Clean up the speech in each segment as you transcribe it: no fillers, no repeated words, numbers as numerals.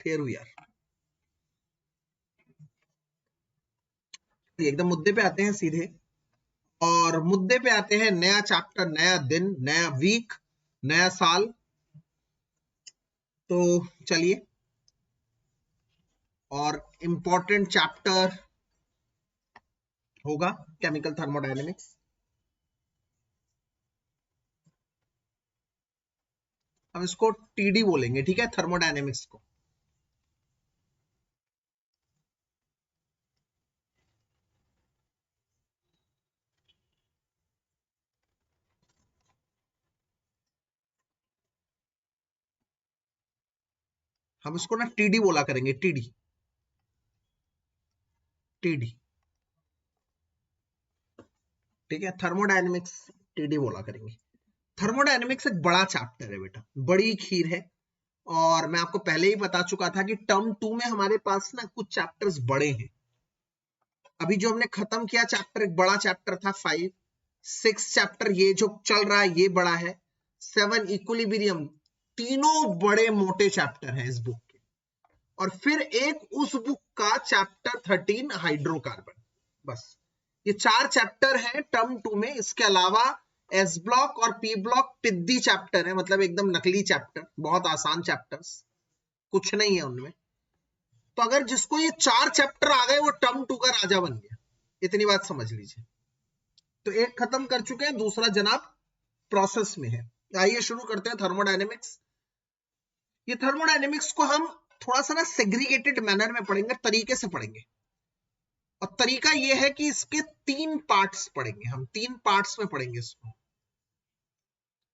here we are। एकदम मुद्दे पे आते हैं सीधे, और मुद्दे पे आते हैं नया चैप्टर, नया दिन, नया वीक, नया साल। तो चलिए, और इंपॉर्टेंट चैप्टर होगा केमिकल थर्मोडायनेमिक्स। हम इसको टीडी बोलेंगे, ठीक है, थर्मोडायनेमिक्स को। हम इसको ना टीडी बोला करेंगे, टीडी, टीडी, ठीक है, थर्मोडायनेमिक्स टीडी बोला करेंगे। थर्मोडायनेमिक्स एक बड़ा चैप्टर है बेटा, बड़ी खीर है, और मैं आपको पहले ही बता चुका था कि टर्म 2 में हमारे पास ना कुछ चैप्टर्स बड़े हैं। अभी जो हमने खत्म किया चैप्टर, एक बड़ा चैप्टर था 5, 6 चैप्टर ये जो चल रहा है ये बड़ा है, 7 इक्विलिब्रियम, तीनों बड़े मोटे चैप्टर हैं इस बुक के। और फिर एक उस बुक का चैप्टर 13 हाइड्रोकार्बन। बस ये 4 चैप्टर हैं टर्म 2 में। इसके अलावा एस ब्लॉक और पी ब्लॉक पिद्दी चैप्टर है, मतलब एकदम नकली चैप्टर, बहुत आसान चैप्टर्स, कुछ नहीं है उनमें। तो अगर जिसको ये 4 चैप्टर आ गए वो टर्म 2 का राजा बन गया, इतनी बात समझ लीजिए। तो एक खत्म कर चुके हैं, दूसरा जनाब प्रोसेस में है। आइए शुरू करते हैं थर्मोडायनेमिक्स। ये थर्मोडायनेमिक्स को हम थोड़ा सा ना सेग्रीगेटेड मैनर में पढ़ेंगे, तरीके से पढ़ेंगे। और तरीका ये है कि इसके 3 पार्ट्स पढ़ेंगे, हम 3 पार्ट्स में पढ़ेंगे इसको।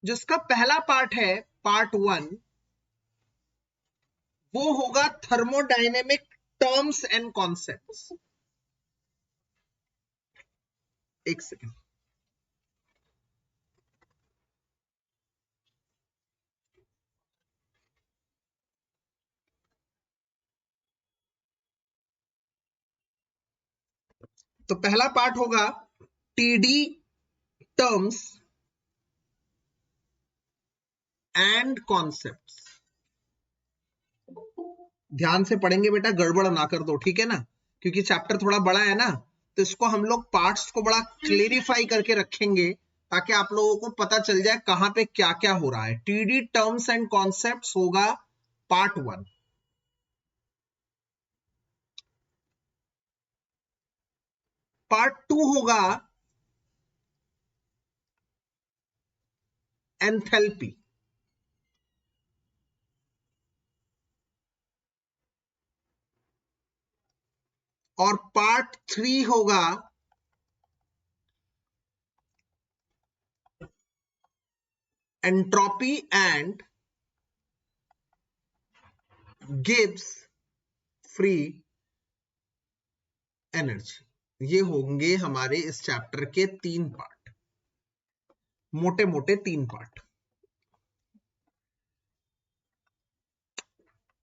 जिसका पहला पार्ट है पार्ट 1, वो होगा थर्मोडायनेमिक टर्म्स एंड कॉन्सेप्ट्स। एक सेकेंड, तो पहला पार्ट होगा टीडी टर्म्स एंड कॉन्सेप्ट्स। ध्यान से पढ़ेंगे बेटा, गड़बड़ ना कर दो, ठीक है ना, क्योंकि चैप्टर थोड़ा बड़ा है ना, तो इसको हम लोग पार्ट्स को बड़ा क्लेरिफाई करके रखेंगे ताकि आप लोगों को पता चल जाए कहां पे क्या क्या हो रहा है। टीडी टर्म्स एंड कॉन्सेप्ट्स होगा पार्ट 1। पार्ट 2 होगा एंथैल्पी। और पार्ट 3 होगा entropy and Gibbs free energy. ये होंगे हमारे इस चैप्टर के 3 पार्ट, मोटे मोटे 3 पार्ट।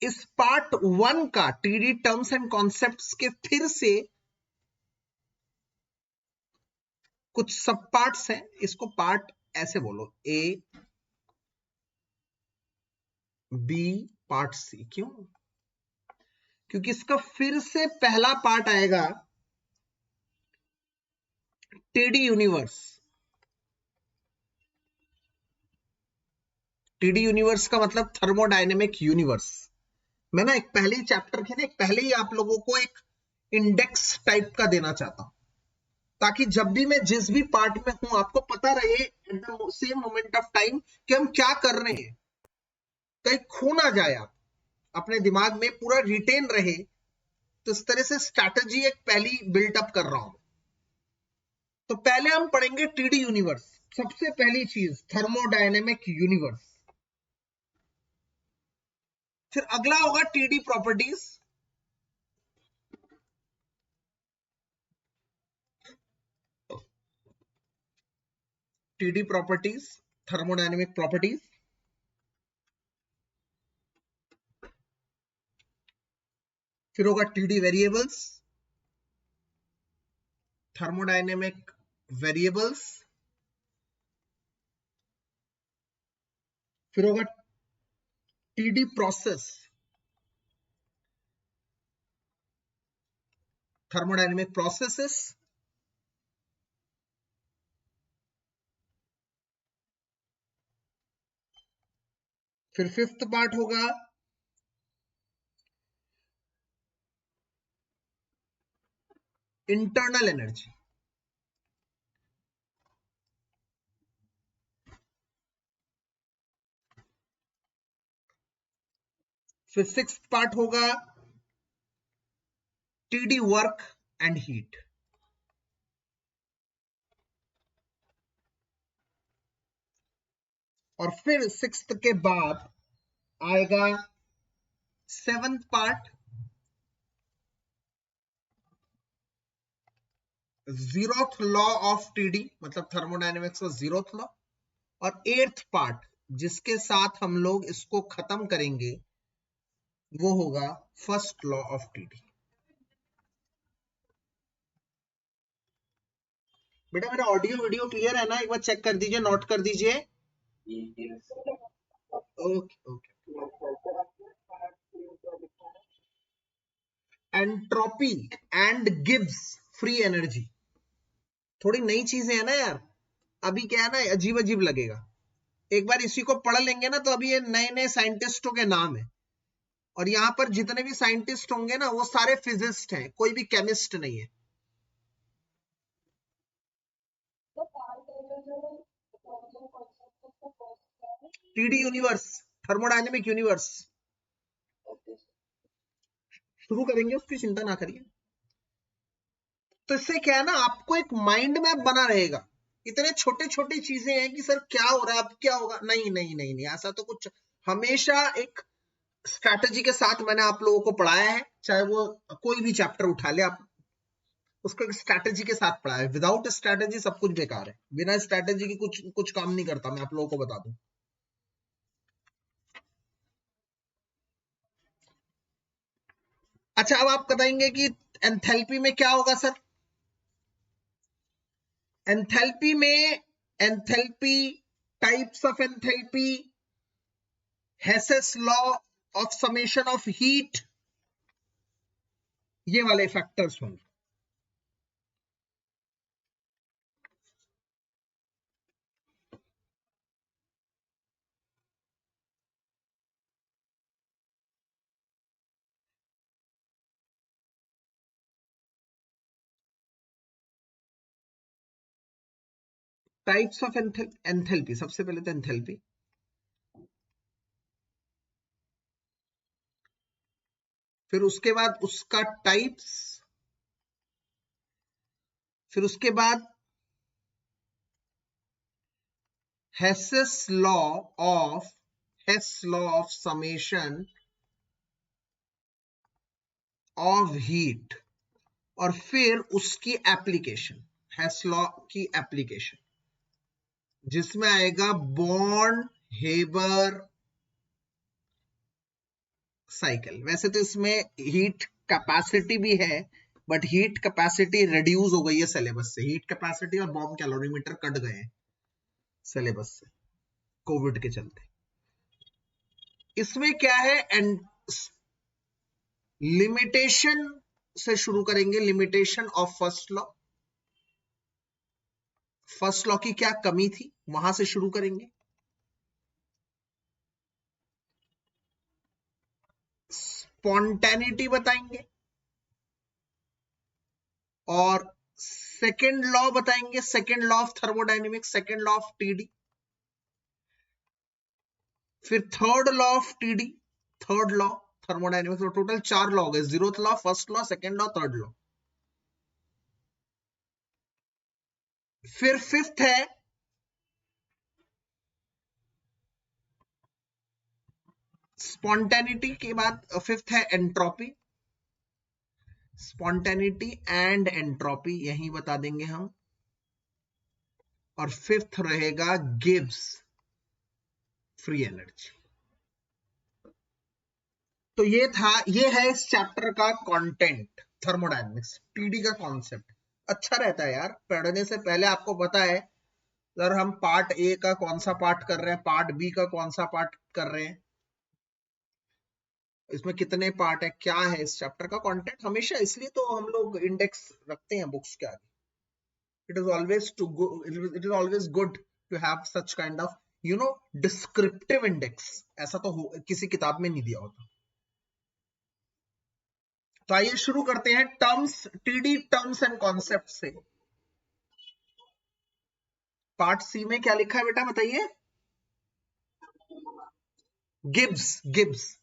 इस पार्ट 1 का टीडी टर्म्स एंड कॉन्सेप्ट्स के फिर से कुछ सब पार्ट्स हैं। इसको पार्ट ऐसे बोलो, ए बी पार्ट सी। क्यों? क्योंकि इसका फिर से पहला पार्ट आएगा टीडी यूनिवर्स। टीडी यूनिवर्स का मतलब थर्मोडायनेमिक यूनिवर्स। मैं ना एक पहले ही चैप्टर के ना पहले ही आप लोगों को एक इंडेक्स टाइप का देना चाहता हूं, ताकि जब भी मैं जिस भी पार्ट में हूं आपको पता रहे at the same moment of time कि हम क्या कर रहे हैं, कहीं खो ना जाए, आप अपने दिमाग में पूरा रिटेन रहे। तो इस तरह से स्ट्रैटेजी एक पहली बिल्टअप कर रहा हूं। तो पहले हम पढ़ेंगे टीडी यूनिवर्स, सबसे पहली चीज थर्मोडायनेमिक यूनिवर्स। फिर अगला होगा TD properties, TD properties, thermodynamic properties. फिर होगा टीडी वेरिएबल्स, थर्मोडायनेमिक वेरिएबल्स। फिर होगा टीडी प्रोसेस, थर्मोडायनेमिक प्रोसेसेस। फिर फिफ्थ पार्ट होगा इंटरनल एनर्जी। फिर सिक्स्थ पार्ट होगा टीडी वर्क एंड हीट। और फिर सिक्स्थ के बाद आएगा seventh part zeroth law of TD, मतलब थर्मोडायनेमिक्स का जीरोथ लॉ। और एट्थ पार्ट जिसके साथ हम लोग इसको खत्म करेंगे वो होगा फर्स्ट लॉ ऑफ टीडी। बेटा मेरा ऑडियो वीडियो क्लियर है ना? एक बार चेक कर दीजिए, नोट कर दीजिए। Okay okay. Entropy and Gibbs free energy, थोड़ी नई चीजें है ना यार, अभी क्या है ना, अजीब अजीब लगेगा। एक बार इसी को पढ़ लेंगे ना तो अभी ये नए नए साइंटिस्टों के नाम है, और यहाँ पर जितने भी साइंटिस्ट होंगे ना वो सारे फिजिस्ट हैं, कोई भी केमिस्ट नहीं है। TD universe, thermodynamic universe. शुरू करेंगे, उसकी चिंता ना करिए। तो इससे क्या है ना, आपको एक माइंड मैप बना रहेगा। इतने छोटे छोटे चीजें हैं कि सर क्या हो रहा है, अब क्या होगा, नहीं नहीं नहीं नहीं, ऐसा तो कुछ हमेशा एक स्ट्रैटेजी के साथ मैंने आप लोगों को पढ़ाया है। चाहे वो कोई भी चैप्टर उठा ले आप, उसको एक स्ट्रैटेजी के साथ पढ़ाया है। विदाउट स्ट्रैटेजी सब कुछ बेकार है, बिना स्ट्रैटेजी की कुछ कुछ काम नहीं करता, मैं आप लोगों को बता दूं। अच्छा, अब आप बताएंगे कि एंथैल्पी में क्या होगा सर? एंथैल्पी में, enthalpy, types of enthalpy, Hess's law of summation of heat, ये वाले फैक्टर्स होंगे। टाइप्स ऑफ एंथैल्पी, सबसे पहले तो एंथैल्पी, फिर उसके बाद उसका टाइप्स, फिर उसके बाद Hess's law of, Hess law of summation of heat, और फिर उसकी एप्लीकेशन, हेस लॉ की एप्लीकेशन, जिसमें आएगा बॉर्न हेबर साइकिल। वैसे तो इसमें हीट कैपेसिटी भी है, बट हीट कैपेसिटी रिड्यूस हो गई है सिलेबस से। हीट कैपेसिटी और बॉम्ब कैलोरीमीटर कट गए हैं सिलेबस से कोविड के चलते। इसमें क्या है, एंड लिमिटेशन से शुरू करेंगे, limitation of first law. First law की क्या कमी थी वहां से शुरू करेंगे। स्पॉन्टेनिटी बताएंगे, और सेकेंड लॉ बताएंगे, second law of thermodynamics, second law of TD. फिर third law of TD, third law thermodynamics. तो टोटल 4 लॉ हो गए, zeroth law, first law, second law, third law. फिर फिफ्थ है स्पॉन्टेनिटी के बाद फिफ्थ है एंट्रोपी, स्पॉन्टेनिटी एंड एंट्रोपी यही बता देंगे हम। और फिफ्थ रहेगा गिब्स फ्री एनर्जी। तो ये था, ये है इस चैप्टर का कंटेंट, थर्मोडायनेमिक्स, टीडी का कॉन्सेप्ट। अच्छा रहता है यार पढ़ने से पहले, आपको पता है सर हम पार्ट ए का कौन सा पार्ट कर रहे हैं, पार्ट बी का कौन सा पार्ट कर रहे हैं। इसमें कितने पार्ट है, क्या है इस चैप्टर का कंटेंट, हमेशा इसलिए तो हम लोग इंडेक्स रखते हैं बुक्स के आगे. It is always it is always good to have such kind of descriptive index. ऐसा तो किसी किताब में नहीं दिया होता. तो आइए शुरू करते हैं terms, TD terms and concept से. पार्ट सी में क्या लिखा है बेटा बताइए. गिब्स.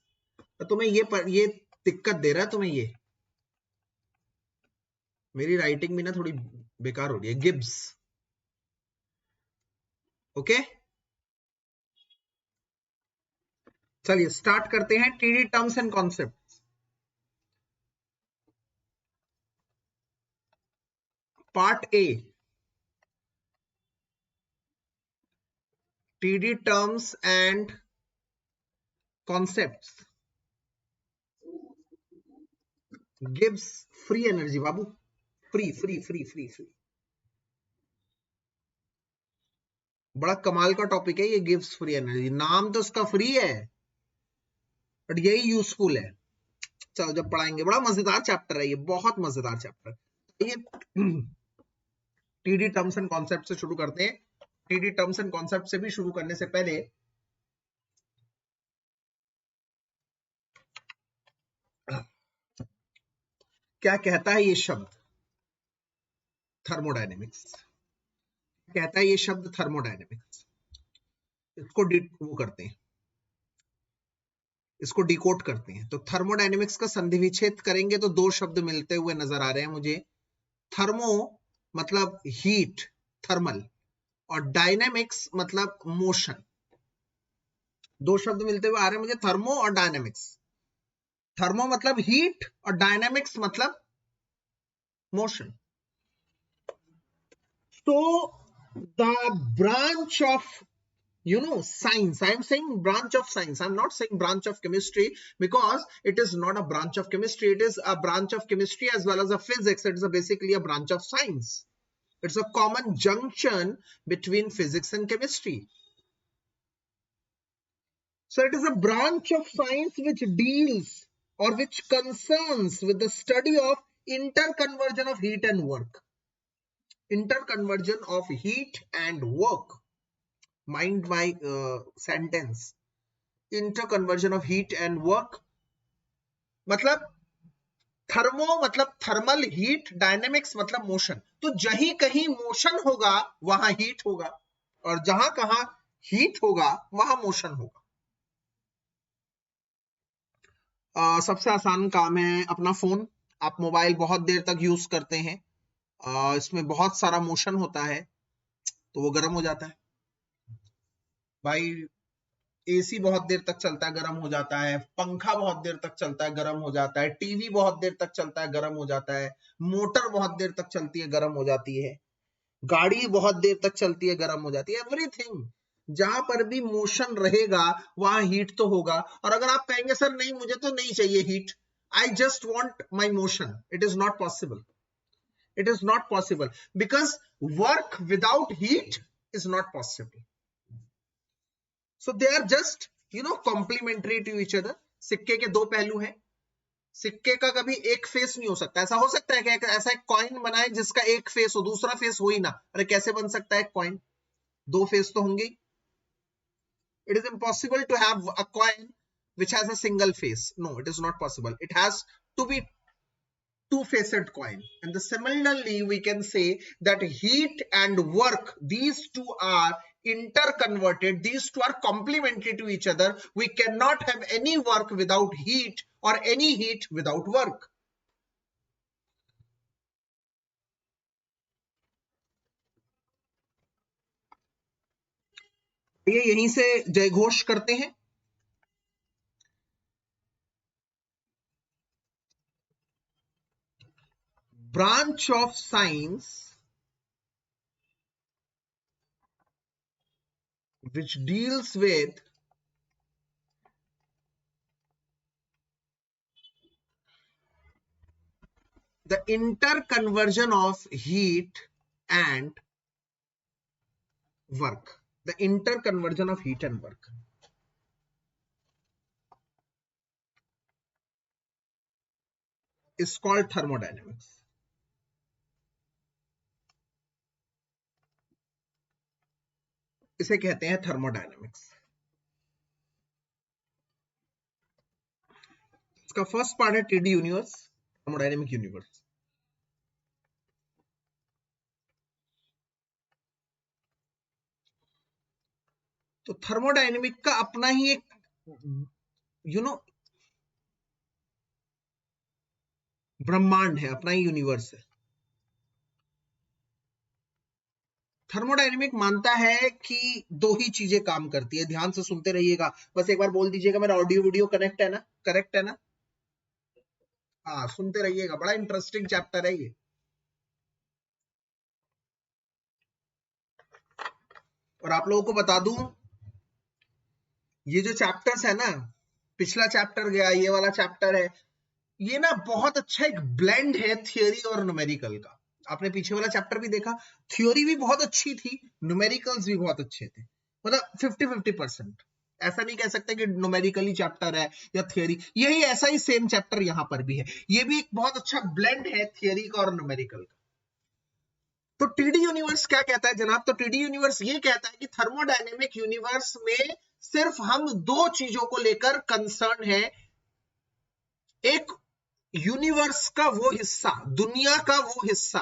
तो तुम्हें ये दिक्कत दे रहा है तुम्हें, ये मेरी राइटिंग भी ना थोड़ी बेकार हो रही है. गिब्स. ओके चलिए स्टार्ट करते हैं. TD terms and concept. Part A, TD terms and concepts. Gives free energy Babu, free free free free free. बड़ा कमाल का टॉपिक है ये, गिव्स फ्री एनर्जी. नाम तो उसका फ्री है बट यही यूजफुल है. चलो जब पढ़ाएंगे, बड़ा मजेदार चैप्टर है ये, बहुत मजेदार चैप्टर. ये टीडी टर्म्स एंड कॉन्सेप्ट से शुरू करते हैं. टीडी टर्म्स एंड कॉन्सेप्ट से भी शुरू करने से पहले क्या कहता है ये शब्द थर्मोडायनेमिक्स. कहता है ये शब्द थर्मोडायनेमिक्स. इसको वो करते हैं, इसको डिकोड करते हैं. तो थर्मोडायनेमिक्स का संधि विच्छेद करेंगे तो दो शब्द मिलते हुए नजर आ रहे हैं मुझे. थर्मो मतलब हीट, थर्मल, और डायनेमिक्स मतलब मोशन. दो शब्द मिलते हुए आ रहे हैं मुझे, थर्मो और डायनेमिक्स. थर्मो मतलब हीट और डायनेमिक्स मतलब motion. So the branch of science, I am saying branch of science, I'm not saying branch of chemistry, because it is not a branch of chemistry. It is a branch of chemistry as well as a physics. It is basically a branch of science. It's a common junction between physics and chemistry. So it is a branch of science which deals or which concerns with the study of interconversion of heat and work. Interconversion of heat and work. Mind my sentence. Interconversion of heat and work मतलब thermo मतलब thermal heat, dynamics मतलब motion. तो जहीं कहीं motion होगा वहां heat होगा, और जहां कहां हीट होगा वहां मोशन होगा. सबसे आसान काम है अपना फोन. आप मोबाइल बहुत देर तक यूज करते हैं, इसमें बहुत सारा मोशन होता है तो वो गर्म हो जाता है भाई. एसी बहुत देर तक चलता है, गर्म हो जाता है. पंखा बहुत देर तक चलता है, गर्म हो जाता है. टीवी बहुत देर तक चलता है, गर्म हो जाता है. मोटर बहुत देर तक चलती है, गर्म हो जाती है. गाड़ी बहुत देर तक चलती है, गर्म हो जाती है. एवरीथिंग जहां पर भी मोशन रहेगा वहां हीट तो होगा. और अगर आप कहेंगे सर नहीं मुझे तो नहीं चाहिए heat, I just want my motion, it is not possible. It is not possible because work without heat is not possible. So they are just complementary to each other. सिक्के के दो पहलू हैं. सिक्के का कभी एक फेस नहीं हो सकता. ऐसा हो सकता है कि ऐसा एक कॉइन बनाए जिसका एक फेस हो, दूसरा फेस हो ही ना. अरे कैसे बन सकता है कॉइन, दो फेस तो होंगे. It is impossible to have a coin which has a single face. No, it is not possible. It has to be two-faced coin. And similarly we can say that heat and work, these two are interconverted, these two are complementary to each other. We cannot have any work without heat or any heat without work. ये यहीं से जय घोष करते हैं. branch of science which deals with the interconversion of heat and work. The interconversion of heat and work. is called thermodynamics. इसे कहते हैं thermodynamics. इसका फर्स्ट पार्ट है टीडी यूनिवर्स, थर्मोडायनेमिक यूनिवर्स. तो थर्मोडायनेमिक का अपना ही एक ब्रह्मांड है, अपना ही यूनिवर्स है. थर्मोडायनेमिक मानता है कि दो ही चीजें काम करती है. ध्यान से सुनते रहिएगा, बस एक बार बोल दीजिएगा मेरा ऑडियो वीडियो कनेक्ट है ना, करेक्ट है ना? हाँ, सुनते रहिएगा, बड़ा इंटरेस्टिंग चैप्टर है ये. और आप लोगों को बता दूं, ये जो चैप्टर्स है ना, पिछला चैप्टर गया, ये वाला चैप्टर है, ये ना बहुत अच्छा एक ब्लेंड है थियोरी और न्यूमेरिकल का. आपने पीछे वाला चैप्टर भी देखा, थ्योरी भी बहुत अच्छी थी, न्यूमेरिकल्स भी बहुत अच्छे थे. मतलब 50-50%. ऐसा नहीं कह सकते कि न्यूमेरिकली चैप्टर है या थ्योरी. यही ऐसा ही सेम चैप्टर यहां पर भी है. ये भी एक बहुत अच्छा ब्लेंड है थ्योरी का और न्यूमेरिकल का. तो टीडी यूनिवर्स क्या कहता है जनाब? तो टीडी यूनिवर्स ये कहता है कि थर्मोडायनेमिक यूनिवर्स में सिर्फ हम दो चीजों को लेकर कंसर्न है. एक यूनिवर्स का वो हिस्सा, दुनिया का वो हिस्सा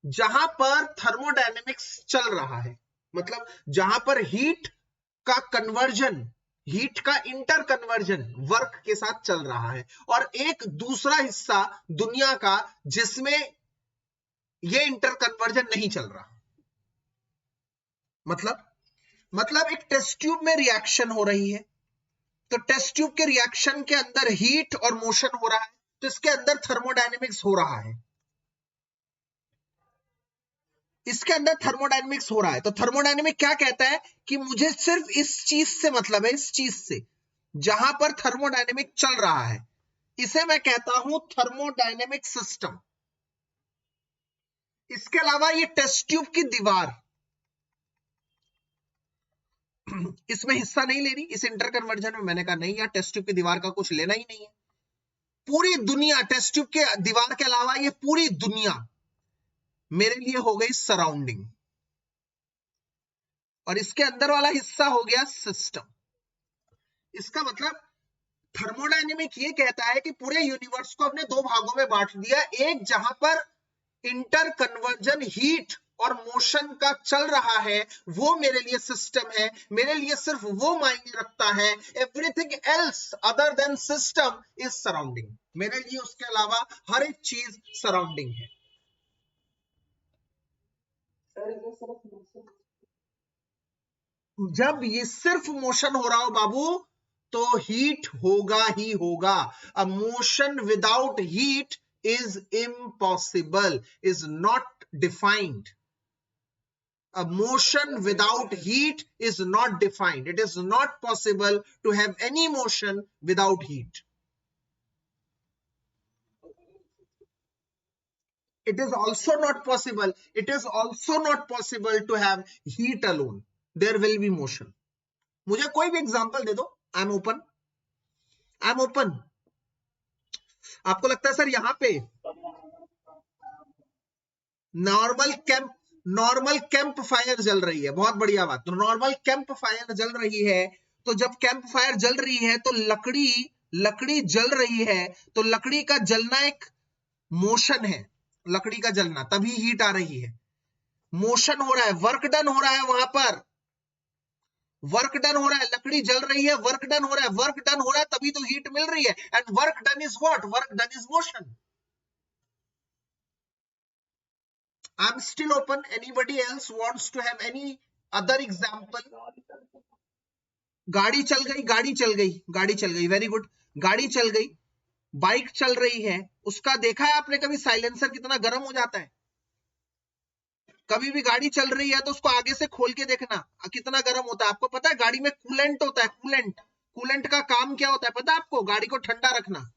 जहां पर थर्मोडायनेमिक्स चल रहा है, मतलब जहां पर हीट का कन्वर्जन, हीट का इंटर कन्वर्जन वर्क के साथ चल रहा है, और एक दूसरा हिस्सा दुनिया का जिसमें ये इंटर कन्वर्जन नहीं चल रहा. मतलब एक टेस्ट ट्यूब में रिएक्शन हो रही है, तो टेस्ट ट्यूब के रिएक्शन के अंदर हीट और मोशन हो रहा है, तो इसके अंदर थर्मोडायनेमिक्स हो रहा है. इसके अंदर थर्मोडायनेमिक्स हो रहा है. तो थर्मोडायनेमिक क्या कहता है कि मुझे सिर्फ इस चीज से मतलब है, इस चीज से जहां पर थर्मोडायनेमिक चल रहा है, इसे मैं कहता हूं थर्मोडायनेमिक सिस्टम. इसके अलावा ये टेस्ट ट्यूब की दीवार इसमें हिस्सा नहीं ले रही इस इंटर कन्वर्जन में. मैंने कहा नहीं यार, टेस्ट ट्यूब की दीवार का कुछ लेना ही नहीं है. पूरी दुनिया, टेस्ट ट्यूब के दीवार के अलावा ये पूरी दुनिया मेरे लिए हो गई सराउंडिंग, और इसके अंदर वाला हिस्सा हो गया सिस्टम. इसका मतलब थर्मोडायनेमिक ये कहता है कि पूरे यूनिवर्स को अपने दो भागों में बांट दिया. एक जहां पर इंटर कन्वर्जन हीट और मोशन का चल रहा है, वो मेरे लिए सिस्टम है, मेरे लिए सिर्फ वो मायने रखता है. Everything else other than system is surrounding. मेरे लिए उसके अलावा हर एक चीज सराउंडिंग है. जब ये सिर्फ मोशन हो रहा हो बाबू, तो हीट होगा ही होगा. A motion without heat is impossible, is not defined. A motion without heat is not defined. It is not possible to have any motion without heat. It is also not possible. It is also not possible to have heat alone. There will be motion. मुझे कोई भी example दे दो. I'm open. I'm open. आपको लगता है sir यहां पे normal camp fire जल रही है? बहुत बढ़िया बात. तो नॉर्मल कैंप फायर जल रही है, तो जब कैंप फायर जल रही है तो लकड़ी जल रही है, तो लकड़ी का जलना एक मोशन है. लकड़ी का जलना, तभी हीट आ रही है. मोशन हो रहा है, वर्क डन हो रहा है, वहां पर वर्क डन हो रहा है. लकड़ी जल रही है, वर्क डन हो रहा है, वर्क डन हो रहा है, तभी तो हीट मिल रही है. And work done is what? Work done is motion. I'm still open. Anybody else wants to have any other example? गाड़ी चल गई. Very good. गाड़ी चल गई, बाइक चल रही है. उसका देखा है आपने कभी साइलेंसर कितना गर्म हो जाता है? कभी भी गाड़ी चल रही है तो उसको आगे से खोल के देखना कितना गर्म होता है. आपको पता है गाड़ी में कूलेंट होता है. कूलेंट का काम क्या होता है पता है आपको? गाड़ी को ठंडा रखना.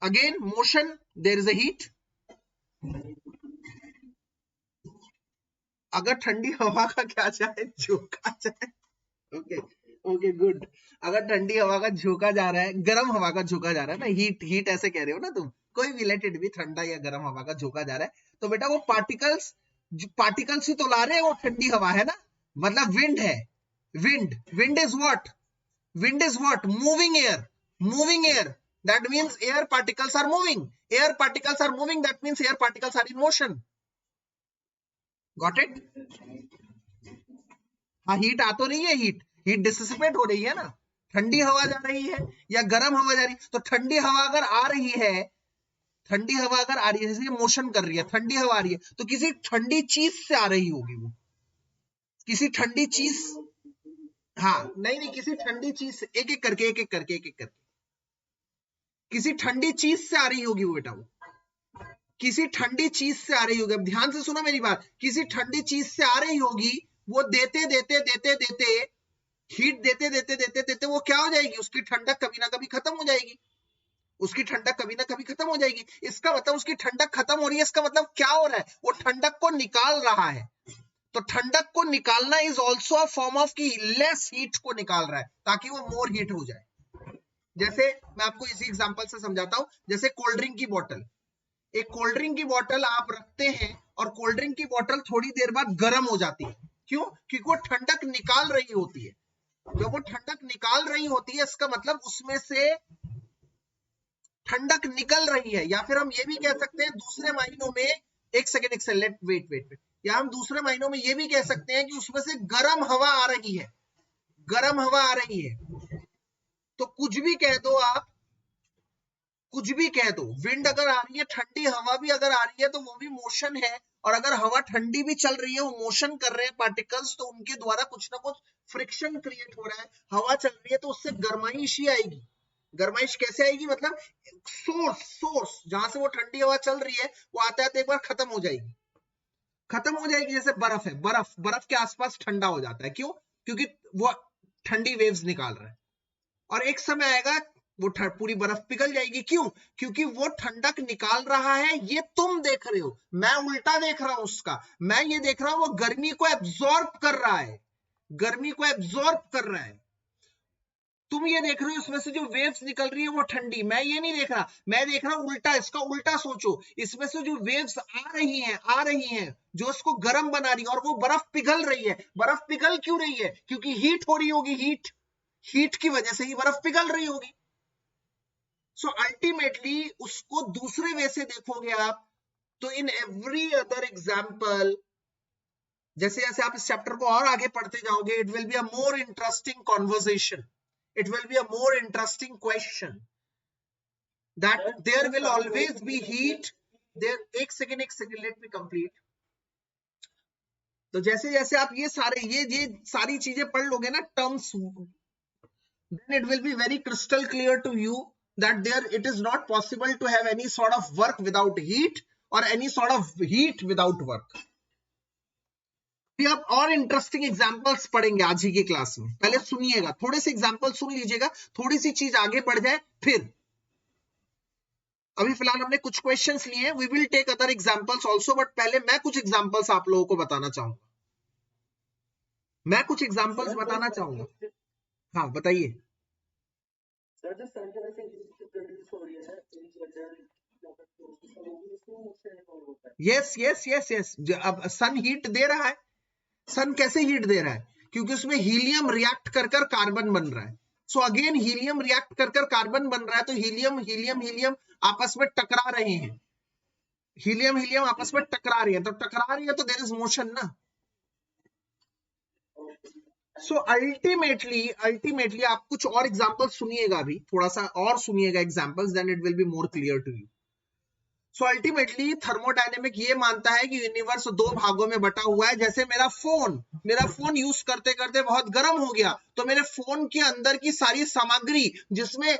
Again motion, there is a heat. अगर ठंडी हवा का क्या चाहे, झोंका चाहे, ओके, ओके गुड। अगर ठंडी हवा का झोंका जा रहा है, गर्म हवा का झोंका जा रहा है ना, हीट हीट ऐसे कह रहे हो ना तुम, कोई भी रिलेटेड भी ठंडा या गर्म हवा का झोंका जा रहा है, तो बेटा वो पार्टिकल्स ही तो ला रहे हैं, वो ठंडी हवा है ना, मतलब विंड है। Wind wind is what? Wind is what? Moving air. Moving air, that means air particles are moving. Air particles are moving, that means air particles are in motion. Got it? हाँ, heat आ तो रही है, heat डिसिसिपेट हो रही है ना, ठंडी हवा जा रही है या गर्म हवा जा रही है, तो ठंडी हवा अगर आ रही है, ठंडी हवा अगर आ रही है, जैसे मोशन कर रही है, ठंडी हवा आ रही है, तो किसी ठंडी चीज से आ रही होगी वो, किसी ठंडी चीज। हाँ नहीं, किसी ठंडी चीज से, एक एक करके किसी ठंडी चीज से आ रही होगी वो बेटा, वो किसी ठंडी चीज से आ रही होगी। अब ध्यान से सुनो मेरी बात, किसी ठंडी चीज से आ रही होगी, वो देते हीट देते वो क्या हो जाएगी, उसकी ठंडक कभी ना कभी खत्म हो जाएगी, उसकी ठंडक कभी ना कभी खत्म हो जाएगी। इसका मतलब उसकी ठंडक खत्म हो रही है, इसका मतलब क्या हो रहा है, वो ठंडक को निकाल रहा है। तो ठंडक को निकालना is also a form of की लेस हीट को निकाल रहा है, ताकि वो मोर हीट हो जाए। जैसे मैं आपको इसी एग्जांपल से समझाता हूं, जैसे कोल्ड ड्रिंक की बोतल, एक कोल्ड ड्रिंक की बोतल आप रखते हैं और कोल्ड ड्रिंक की बोतल थोड़ी देर बाद गर्म हो जाती है, क्यों? क्योंकि वो ठंडक निकाल रही होती है। जब वो ठंडक निकाल रही होती है, इसका मतलब उसमें से ठंडक निकल रही है, या फिर हम ये भी कह सकते हैं दूसरे मायनों में, एक सेकेंड लेट वेट, या हम दूसरे मायनों में ये भी कह सकते हैं कि उसमें से गर्म हवा आ रही है, गर्म हवा आ रही है। तो कुछ भी कह दो आप, कुछ भी कह दो, विंड अगर आ रही है, ठंडी हवा भी अगर आ रही है, तो वो भी मोशन है, और अगर हवा ठंडी भी चल रही है, वो मोशन कर रहे हैं पार्टिकल्स, तो उनके द्वारा कुछ ना कुछ फ्रिक्शन क्रिएट हो रहा है। हवा चल रही है तो उससे गर्माइश ही आएगी। गर्माइश कैसे आएगी, मतलब सोर्स जहां से वो ठंडी हवा चल रही है, वो आते आते एक बार खत्म हो जाएगी, खत्म हो जाएगी। जैसे बर्फ है, बर्फ के आसपास ठंडा हो जाता है, क्यों? क्योंकि वो ठंडी वेव्स निकाल रहा है, और एक समय आएगा वो पूरी बर्फ पिघल जाएगी, क्यों? क्योंकि वो ठंडक निकाल रहा है, ये तुम देख रहे हो, मैं उल्टा देख रहा हूं उसका। मैं ये देख रहा हूं वो गर्मी को एब्जॉर्ब कर रहा है, गर्मी को एब्जॉर्ब कर रहा है। तुम ये देख रहे हो इसमें से जो वेव्स निकल रही है वो ठंडी, मैं ये नहीं देख रहा, मैं देख रहा हूं उल्टा, इसका उल्टा सोचो, इसमें से जो वेव्स आ रही हैं जो इसको गर्म बना रही है, और वो बर्फ पिघल रही है। बर्फ पिघल क्यों रही है? क्योंकि हीट हो रही होगी, हीट की वजह से ही बर्फ पिघल रही होगी। सो अल्टीमेटली उसको दूसरे वे से देखोगे आप, तो इन एवरी अदर एग्जाम्पल, जैसे जैसे आप इस चैप्टर को और आगे पढ़ते जाओगे, it will be a more interesting conversation, it will be a more interesting question, that there will always be heat there। एक सेकेंड let me complete। तो जैसे जैसे आप ये सारी चीजें पढ़ लोगे ना, terms, then it will be very crystal clear to you that there it is not possible to have any sort of work without heat or any sort of heat without work। फिर आप और interesting examples पढ़ेंगे आज ही की class में, पहले सुनिएगा, थोड़े से एग्जांपल सुन लीजिएगा, थोड़ी सी चीज आगे बढ़ जाए फिर। अभी फिलहाल हमने कुछ क्वेश्चंस लिए हैं, we will take other examples also, but पहले मैं कुछ एग्जांपल्स आप लोगों को बताना चाहूंगा, मैं कुछ एग्जांपल्स बताना चाहूंगा। हाँ बताइए। यस यस यस यस, अब सन हीट दे रहा है। सन कैसे हीट दे रहा है? क्योंकि उसमें हीलियम रिएक्ट कर कर कार्बन बन रहा है। सो अगेन हीलियम रिएक्ट कर कर कार्बन बन रहा है, तो हीलियम आपस में टकरा रहे हैं, हीलियम आपस में टकरा रही है, तो टकरा रही है तो देयर इज मोशन ना। सो अल्टीमेटली आप कुछ और एग्जांपल सुनिएगा, अभी थोड़ा सा और सुनिएगा examples, then it will be more clear to you. So ultimately thermodynamic ये मानता है कि यूनिवर्स दो भागों में बटा हुआ है। जैसे मेरा फोन यूज करते करते बहुत गर्म हो गया, तो मेरे फोन के अंदर की सारी सामग्री जिसमें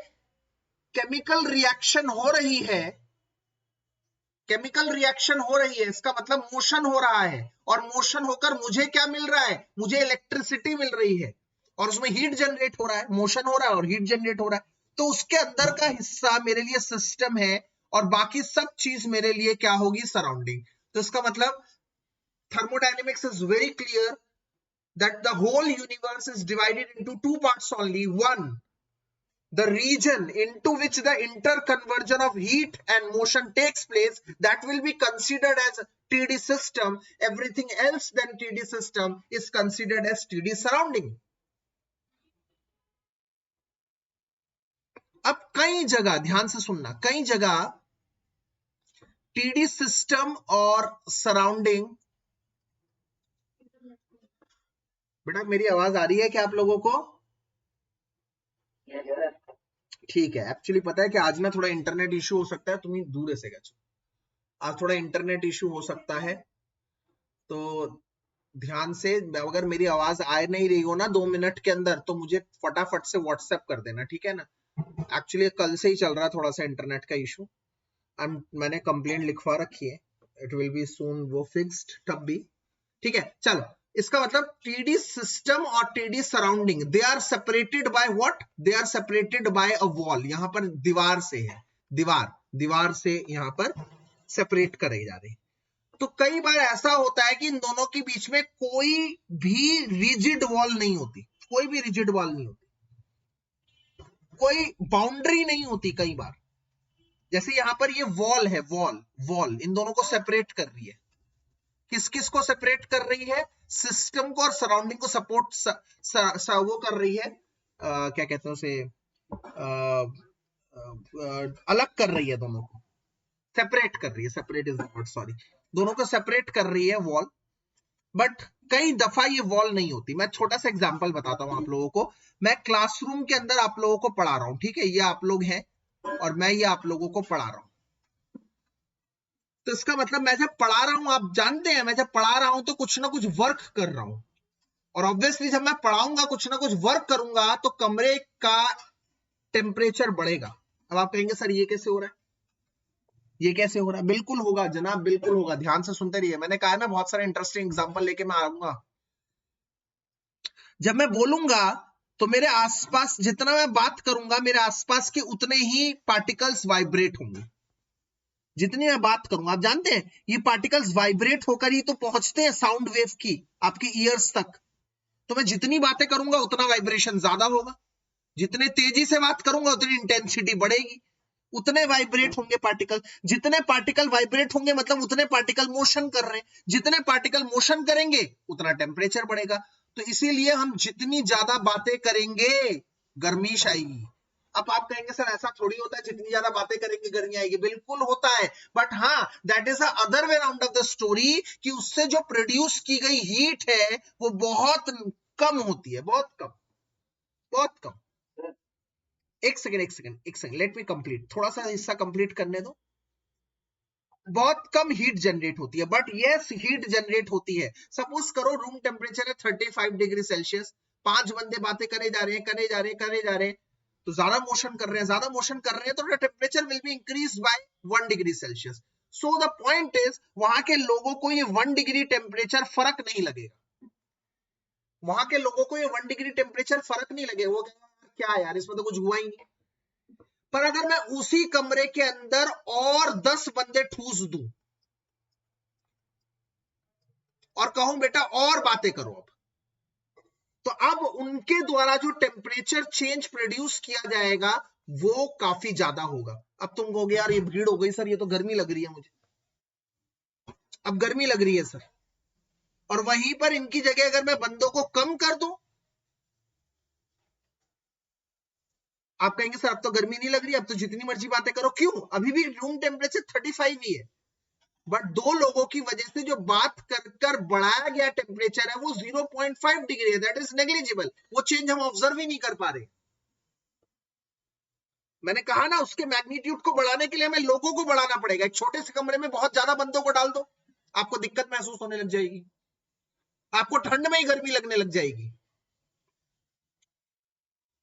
केमिकल रिएक्शन हो रही है, इसका मतलब मोशन हो रहा है, और मोशन होकर मुझे क्या मिल रहा है? मुझे इलेक्ट्रिसिटी मिल रही है, और उसमें हीट जनरेट हो रहा है, मोशन हो रहा है और हीट जनरेट हो रहा है। तो उसके अंदर का हिस्सा मेरे लिए सिस्टम है, और बाकी सब चीज मेरे लिए क्या होगी? सराउंडिंग। तो इसका मतलब thermodynamics is very clear that the whole universe is divided into two parts only. One, the region into which the interconversion of heat and motion takes place, that will be considered as TD system. Everything else than TD system is considered as TD surrounding. अब कई जगह ध्यान से सुनना, कई जगह TD system और surrounding, बेटा मेरी आवाज आ रही है क्या आप लोगों को? ठीक है, एक्चुअली पता है कि आज ना थोड़ा इंटरनेट इश्यू हो सकता है, तुम्हें दूर से गए आज थोड़ा इंटरनेट इश्यू हो सकता है, तो ध्यान से, अगर मेरी आवाज आ नहीं रही हो ना 2 मिनट के अंदर, तो मुझे फटाफट से व्हाट्सएप कर देना, ठीक है ना? एक्चुअली कल से ही चल रहा थोड़ा सा इंटरनेट का इशू, मैंने कंप्लेंट लिखवा रखी है, इट विल बी सून वो फिक्स्ड तब भी, ठीक है? चलो, इसका मतलब टीडी सिस्टम और TD surrounding, they are separated by what? They are separated by a wall. यहां पर दीवार से है, दीवार से यहां पर सेपरेट करे जा रहे हैं। तो कई बार ऐसा होता है कि इन दोनों के बीच में कोई भी रिजिड वॉल नहीं होती, कोई भी रिजिड वॉल नहीं होती, कोई बाउंड्री नहीं होती कई बार। जैसे यहां पर ये वॉल है, वॉल इन दोनों को सेपरेट कर रही है। किस किस को सेपरेट कर रही है? सिस्टम को और सराउंडिंग को सपोर्ट वो कर रही है, क्या कहते हैं उसे, अलग कर रही है, दोनों को सेपरेट कर रही है, separate is the word, sorry, दोनों को सेपरेट कर रही है वॉल। बट कई दफा ये वॉल नहीं होती। मैं छोटा सा एग्जांपल बताता हूं आप लोगों को। मैं क्लासरूम के अंदर आप लोगों को पढ़ा रहा हूं, ठीक है? ये आप लोग हैं और मैं ये आप लोगों को पढ़ा रहा हूं, तो इसका मतलब मैं जब पढ़ा रहा हूं, आप जानते हैं मैं जब पढ़ा रहा हूं तो कुछ ना कुछ वर्क कर रहा हूं, और ऑब्वियसली जब मैं पढ़ाऊंगा कुछ ना कुछ वर्क करूंगा तो कमरे का टेम्परेचर बढ़ेगा। अब आप कहेंगे सर ये कैसे हो रहा है, ये कैसे हो रहा है? बिल्कुल होगा जनाब, बिल्कुल होगा, ध्यान से सुनते रहिए। मैंने कहा ना बहुत सारे इंटरेस्टिंग एग्जांपल लेके मैं आऊंगा। जब मैं बोलूंगा तो मेरे आसपास जितना मैं बात करूंगा, मेरे आसपास के उतने ही पार्टिकल्स वाइब्रेट होंगे। जितनी मैं बात करूंगा, आप जानते हैं ये पार्टिकल्स वाइब्रेट होकर ही तो पहुंचते हैं साउंड वेव की आपके ईयर्स तक। तो मैं जितनी बातें करूंगा उतना वाइब्रेशन ज्यादा होगा, जितने तेजी से बात करूंगा उतनी इंटेंसिटी बढ़ेगी, उतने वाइब्रेट होंगे पार्टिकल। जितने पार्टिकल वाइब्रेट होंगे मतलब उतने पार्टिकल मोशन कर रहे हैं, जितने पार्टिकल मोशन करेंगे उतना टेम्परेचर बढ़ेगा। तो इसीलिए हम जितनी ज्यादा बातें करेंगे गर्मीश आएगी। अब आप कहेंगे सर ऐसा थोड़ी होता है, जितनी ज्यादा बातें करेंगे गर्मी आएगी। बिल्कुल होता है, बट हाँ, that is the other way round of the story, कि उससे जो प्रोड्यूस की गई हीट है वो बहुत कम होती है, बहुत कम, बहुत कम। एक सेकंड, लेट मी कंप्लीट, थोड़ा सा हिस्सा कंप्लीट करने दो। बहुत कम हीट जनरेट होती है, बट यस हीट जनरेट होती है। सपोज करो रूम टेम्परेचर है 35 डिग्री सेल्सियस, 5 बंदे बातें करे जा रहे हैं, तो ज्यादा मोशन कर रहे हैं, तो temperature will be increase by 1 degree Celsius. So the point is, वहां के लोगों को ये 1 डिग्री टेम्परेचर फर्क नहीं लगेगा, वहां के लोगों को ये 1 डिग्री टेम्परेचर फर्क नहीं लगेगा। वो क्या यार, इसमें तो कुछ हुआ ही नहीं। पर अगर मैं उसी कमरे के अंदर और 10 बंदे ठूस दूं और कहूं बेटा और बातें करो, अब तो अब उनके द्वारा जो टेम्परेचर चेंज प्रोड्यूस किया जाएगा वो काफी ज्यादा होगा। अब तुम कहोगे यार ये भीड़ हो गई सर, ये तो गर्मी लग रही है मुझे, अब गर्मी लग रही है सर, और वहीं पर इनकी जगह अगर मैं बंदों को कम कर दूं, आप कहेंगे सर अब तो गर्मी नहीं लग रही, अब तो जितनी मर्जी बातें करो। क्यों? अभी भी रूम टेम्परेचर 35 ही है, बट 2 लोगों की वजह से जो बात कर बढ़ाया गया टेम्परेचर है वो 0.5 डिग्री है, दैट इज नेग्लिजिबल। वो चेंज हम ऑब्जर्व ही नहीं कर पा रहे। मैंने कहा ना, उसके मैग्नीट्यूड को बढ़ाने के लिए हमें लोगों को बढ़ाना पड़ेगा। एक छोटे से कमरे में बहुत ज्यादा बंदों को डाल दो, आपको दिक्कत महसूस होने लग जाएगी, आपको ठंड में ही गर्मी लगने लग जाएगी।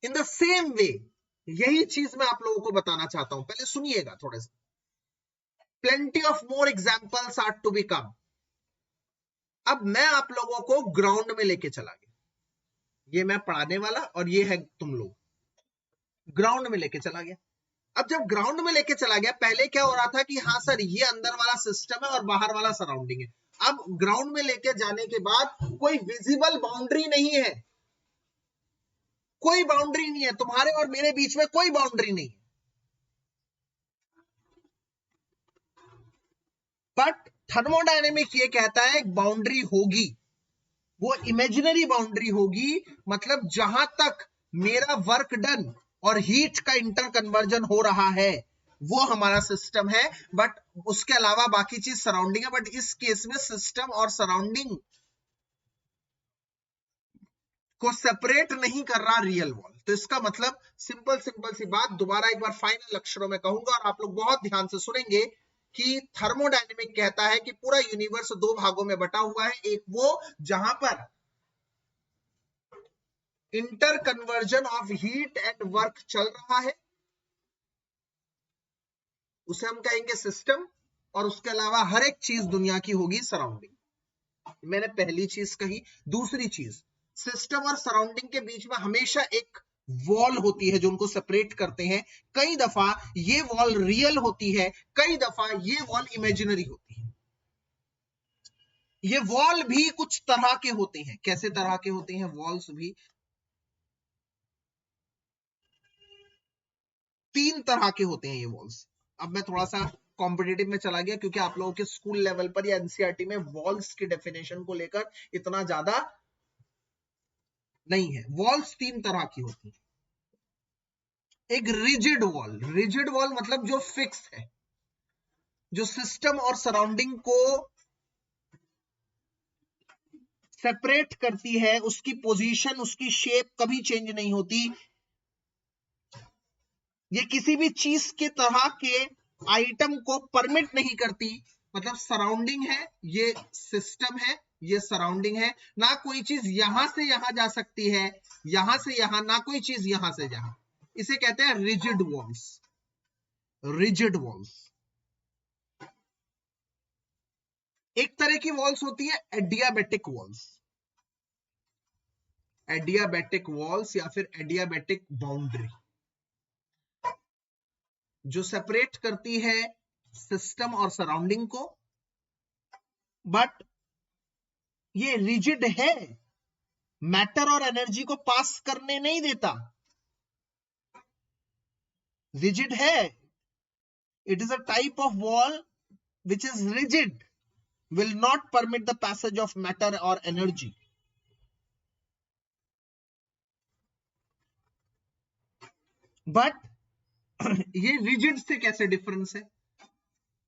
इन द सेम वे यही चीज मैं आप लोगों को बताना चाहता हूं, पहले सुनिएगा थोड़ा सा। Plenty of more examples are to be come. अब मैं आप लोगों को ग्राउंड में लेके चला गया, ये मैं पढ़ाने वाला और ये है तुम लोग, ग्राउंड में लेके चला गया। अब जब ग्राउंड में लेके चला गया, पहले क्या हो रहा था कि हाँ सर ये अंदर वाला सिस्टम है और बाहर वाला सराउंडिंग है। अब ग्राउंड में लेके जाने के बाद कोई विजिबल बाउंड्री नहीं है, कोई बाउंड्री नहीं है, तुम्हारे और मेरे बीच में कोई बाउंड्री नहीं है। बट थर्मोडायनेमिक ये कहता है एक बाउंड्री होगी, वो इमेजिनरी बाउंड्री होगी, मतलब जहां तक मेरा वर्क डन और हीट का इंटर कन्वर्जन हो रहा है वो हमारा सिस्टम है, बट उसके अलावा बाकी चीज सराउंडिंग है। बट इस केस में सिस्टम और सराउंडिंग को सेपरेट नहीं कर रहा रियल वॉल। तो इसका मतलब सिंपल सी बात, दोबारा एक बार फाइनल अक्षरों में कहूंगा और आप लोग बहुत ध्यान से सुनेंगे कि थर्मोडायनेमिक कहता है कि पूरा यूनिवर्स दो भागों में बटा हुआ है। एक वो जहां पर inter conversion of heat and work चल रहा है, उसे हम कहेंगे सिस्टम, और उसके अलावा हर एक चीज दुनिया की होगी सराउंडिंग। मैंने पहली चीज कही। दूसरी चीज, सिस्टम और सराउंडिंग के बीच में हमेशा एक वॉल होती है जो उनको सेपरेट करते हैं। कई दफा ये वॉल रियल होती है, कई दफा ये वॉल इमेजिनरी होती है। ये वॉल भी कुछ तरह के होते हैं। कैसे तरह के होते हैं वॉल्स भी? तीन तरह के होते हैं ये वॉल्स। अब मैं थोड़ा सा कॉम्पिटेटिव में चला गया क्योंकि आप लोगों के स्कूल लेवल पर या एनसीईआरटी में वॉल्स की डेफिनेशन को लेकर इतना ज्यादा नहीं है। वॉल्स तीन तरह की होती है। एक रिजिड वॉल, रिजिड वॉल मतलब जो फिक्स है, जो सिस्टम और सराउंडिंग को सेपरेट करती है, उसकी पोजीशन, उसकी शेप कभी चेंज नहीं होती। ये किसी भी चीज के तरह के आइटम को परमिट नहीं करती। मतलब सराउंडिंग है, ये सिस्टम है, ये सराउंडिंग है, ना कोई चीज यहां से यहां जा सकती है, यहां से यहां, ना कोई चीज यहां से यहां। इसे कहते हैं रिजिड वॉल्स, रिजिड वॉल्स। एक तरह की वॉल्स होती है एडियाबेटिक वॉल्स, एडियाबेटिक वॉल्स या फिर एडियाबेटिक बाउंड्री, जो सेपरेट करती है सिस्टम और सराउंडिंग को, बट ये रिजिड है, मैटर और एनर्जी को पास करने नहीं देता। रिजिड है, it is a type of wall which is rigid, will not permit the passage of matter or energy. But ये रिजिड से कैसे डिफरेंस है?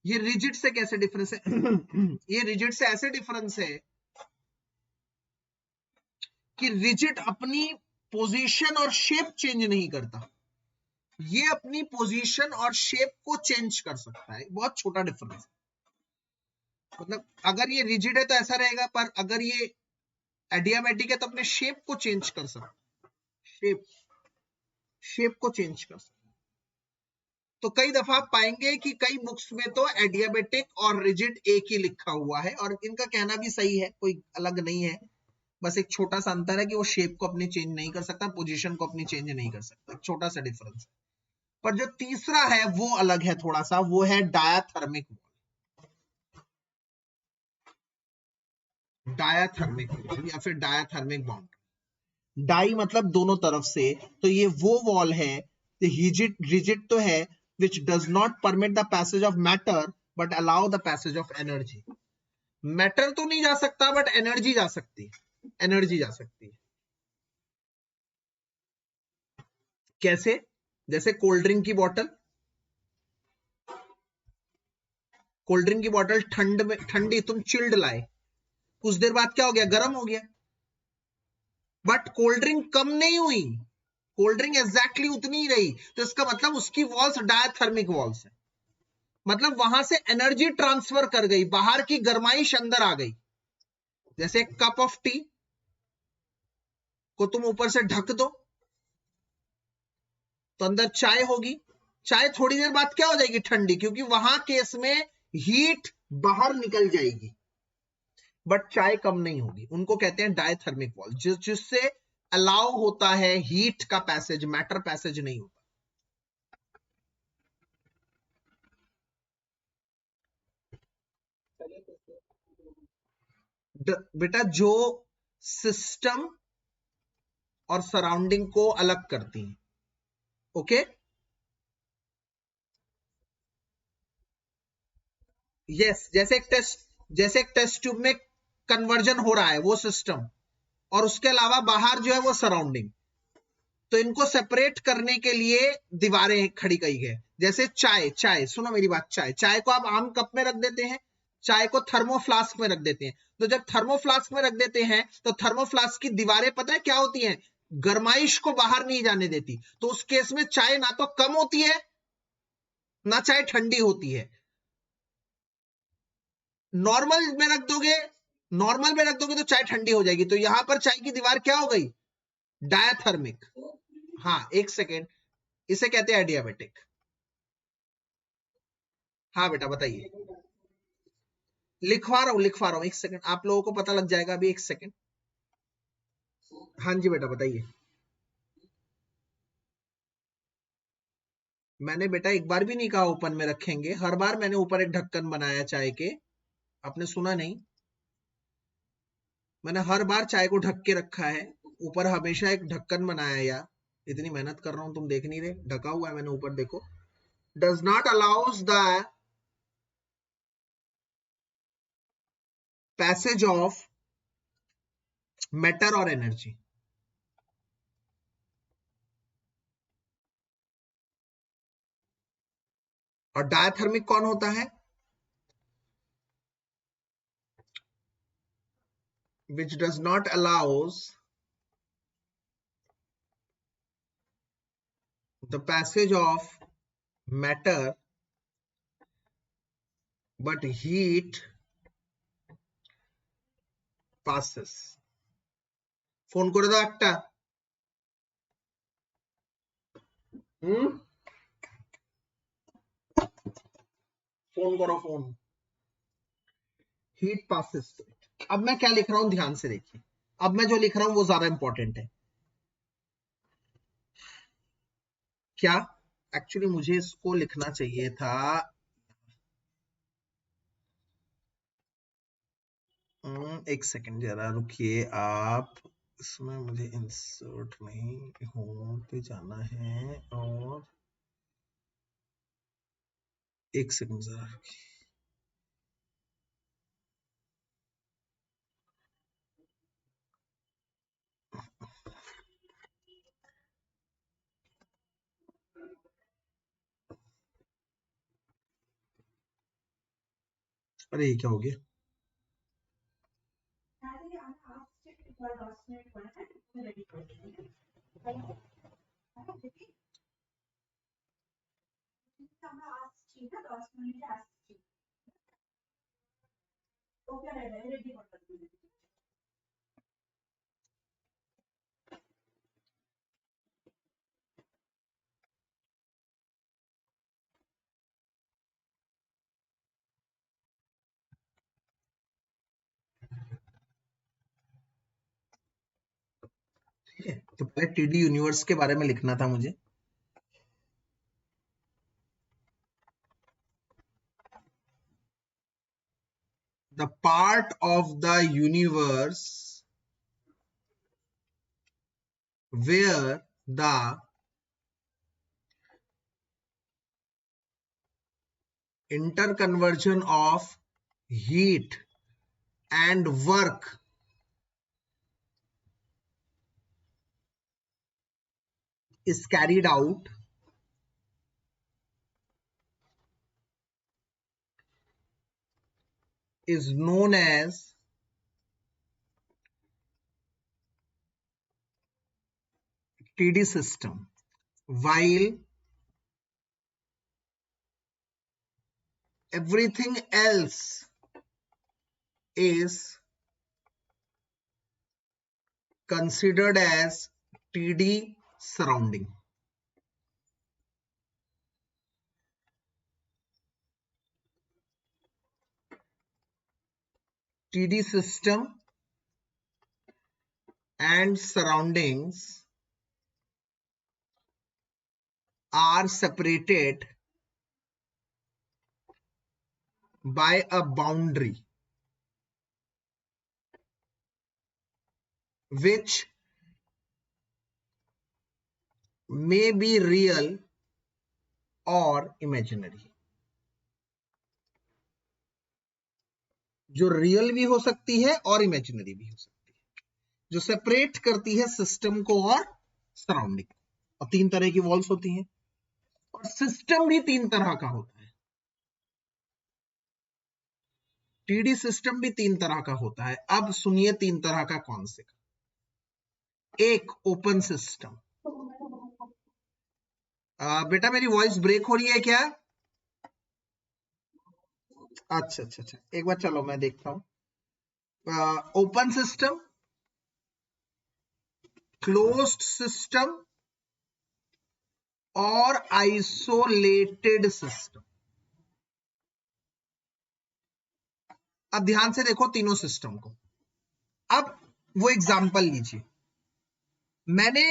ये रिजिड से कैसे डिफरेंस है? ये रिजिड से ऐसे डिफरेंस है कि रिजिड अपनी पोजीशन और शेप चेंज नहीं करता, ये अपनी पोजीशन और शेप को चेंज कर सकता है। बहुत छोटा डिफरेंस। मतलब अगर ये रिजिड है तो ऐसा रहेगा, पर अगर ये एडियाबैटिक है तो अपने शेप को चेंज कर सकता, शेप को चेंज कर सकता। तो कई दफा आप पाएंगे कि कई बुक्स में तो एडियाबेटिक और रिजिड एक ही लिखा हुआ है, और इनका कहना भी सही है, कोई अलग नहीं है। बस एक छोटा सा अंतर है कि वो शेप को अपनी चेंज नहीं कर सकता, पोजीशन को अपनी चेंज नहीं कर सकता, छोटा सा डिफरेंस। पर जो तीसरा है वो अलग है थोड़ा सा, वो है डायाथर्मिक वॉल, डायाथर्मिक वॉल या फिर डायाथर्मिक बाउंड्री। डाई मतलब दोनों तरफ से, तो ये वो वॉल है, रिजिड, रिजिड तो है, which does not permit the passage of matter but allow the passage of energy. Matter तो नहीं जा सकता बट एनर्जी जा सकती है, एनर्जी जा सकती है। कैसे? जैसे कोल्ड ड्रिंक की बोतल, कोल्ड ड्रिंक की बोतल ठंड में, ठंडी तुम चिल्ड लाए, कुछ देर बाद क्या हो गया? गर्म हो गया। बट कोल्ड ड्रिंक कम नहीं हुई, कोल्ड ड्रिंक एग्जैक्टली उतनी ही रही। तो इसका मतलब उसकी वॉल्स डायथर्मिक वॉल्स है, मतलब वहां से एनर्जी ट्रांसफर कर गई, बाहर की गर्माइश अंदर आ गई। जैसे एक कप ऑफ टी को तुम ऊपर से ढक दो तो अंदर चाय होगी, चाय थोड़ी देर बाद क्या हो जाएगी? ठंडी, क्योंकि वहां केस में हीट बाहर निकल जाएगी, बट चाय कम नहीं होगी। उनको कहते हैं डायथर्मिक वॉल, जिससे अलाउ होता है हीट का पैसेज, मैटर पैसेज नहीं होता। बेटा जो सिस्टम और सराउंडिंग को अलग करती है। ओके, यस, जैसे एक टेस्ट ट्यूब में कन्वर्जन हो रहा है वो सिस्टम, और उसके अलावा बाहर जो है वो सराउंडिंग, तो इनको सेपरेट करने के लिए दीवारें खड़ी की गई। जैसे चाय सुनो मेरी बात, चाय को आप आम कप में रख देते हैं, चाय को थर्मोफ्लास्क में रख देते हैं। तो जब थर्मोफ्लास्क में रख देते हैं तो थर्मोफ्लास्क की दीवारें पता है क्या होती हैं? गर्माइश को बाहर नहीं जाने देती। तो उस केस में चाय ना तो कम होती है ना चाय ठंडी होती है। नॉर्मल में रख दोगे नॉर्मल में रख दोगे तो चाय ठंडी हो जाएगी। तो यहां पर चाय की दीवार क्या हो गई? डायाथर्मिक। हाँ, एक सेकेंड, इसे कहते हैं एडियाबेटिक। हाँ बेटा बताइए। लिखवा रहा हूं, एक सेकंड, आप लोगों को पता लग जाएगा अभी, एक सेकंड। हाँ जी बेटा बताइए। मैंने बेटा एक बार भी नहीं कहा ओपन में रखेंगे, हर बार मैंने ऊपर एक ढक्कन बनाया चाय के। आपने सुना नहीं? मैंने हर बार चाय को ढक के रखा है, ऊपर हमेशा एक ढक्कन बनाया। यार इतनी मेहनत कर रहा हूं, तुम देख नहीं रहे? ढका हुआ है मैंने ऊपर, देखो। Does not allows the passage of matter और एनर्जी। और डायथर्मिक कौन होता है? Which does not allows the passage of matter but heat passes। Phone করে দাও একটা। হুম, फोन करो फोन। Heat passes. अब मैं क्या लिख रहा हूं ध्यान से देखिए, अब मैं जो लिख रहा हूं वो ज्यादा इंपॉर्टेंट है। क्या? एक्चुअली मुझे इसको लिखना चाहिए था। एक सेकंड जरा रुकिए आप, इसमें मुझे इंसर्ट नहीं, होम पे जाना है, और एक सेकंड जरा रुकिए। अरे ये क्या हो गया? ठीक है, तो पहले टीडी यूनिवर्स के बारे में लिखना था मुझे। The part of the universe where the interconversion of heat and work is carried out is known as TD system, while everything else is considered as TD surrounding. TD system and surroundings are separated by a boundary. which may be real or imaginary, जो real भी हो सकती है और imaginary भी हो सकती है, जो सेपरेट करती है सिस्टम को और सराउंडिंग को। और 3 तरह की वॉल्स होती हैं और सिस्टम भी 3 तरह का होता है। टीडी सिस्टम भी 3 तरह का होता है। अब सुनिए 3 तरह का कौन से का। एक ओपन सिस्टम। बेटा मेरी वॉइस ब्रेक हो रही है क्या? अच्छा अच्छा अच्छा, एक बार चलो मैं देखता हूं। ओपन सिस्टम, क्लोज्ड सिस्टम और आइसोलेटेड सिस्टम। अब ध्यान से देखो तीनों सिस्टम को। अब वो एग्जांपल लीजिए, मैंने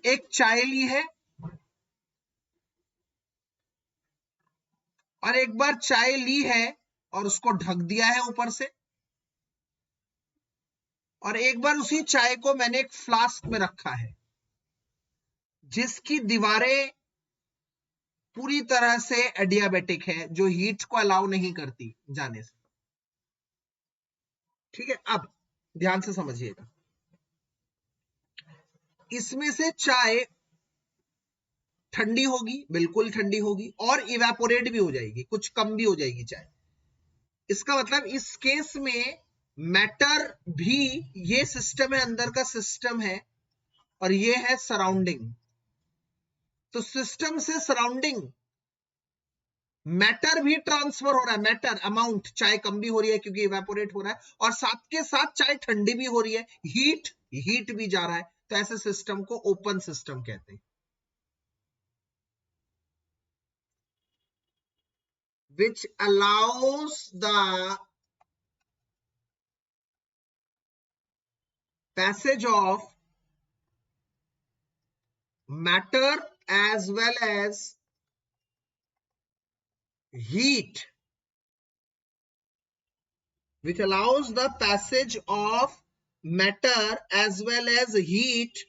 एक चाय ली है और एक बार चाय ली है और उसको ढक दिया है ऊपर से, और एक बार उसी चाय को मैंने एक फ्लास्क में रखा है जिसकी दीवारें पूरी तरह से एडियाबेटिक है, जो हीट को अलाउ नहीं करती जाने से। ठीक है, अब ध्यान से समझिएगा, इसमें से चाय ठंडी होगी, बिल्कुल ठंडी होगी, और इवेपोरेट भी हो जाएगी, कुछ कम भी हो जाएगी चाय। इसका मतलब इस केस में मैटर भी, ये सिस्टम है, अंदर का सिस्टम है, और ये है सराउंडिंग। तो सिस्टम से सराउंडिंग मैटर भी ट्रांसफर हो रहा है, मैटर अमाउंट, चाय कम भी हो रही है क्योंकि इवेपोरेट हो रहा है, और साथ के साथ चाय ठंडी भी हो रही है, हीट भी जा रहा है। तो ऐसे सिस्टम को ओपन सिस्टम कहते हैं, which allows the passage of matter as well as heat, which allows the passage of matter as well as heat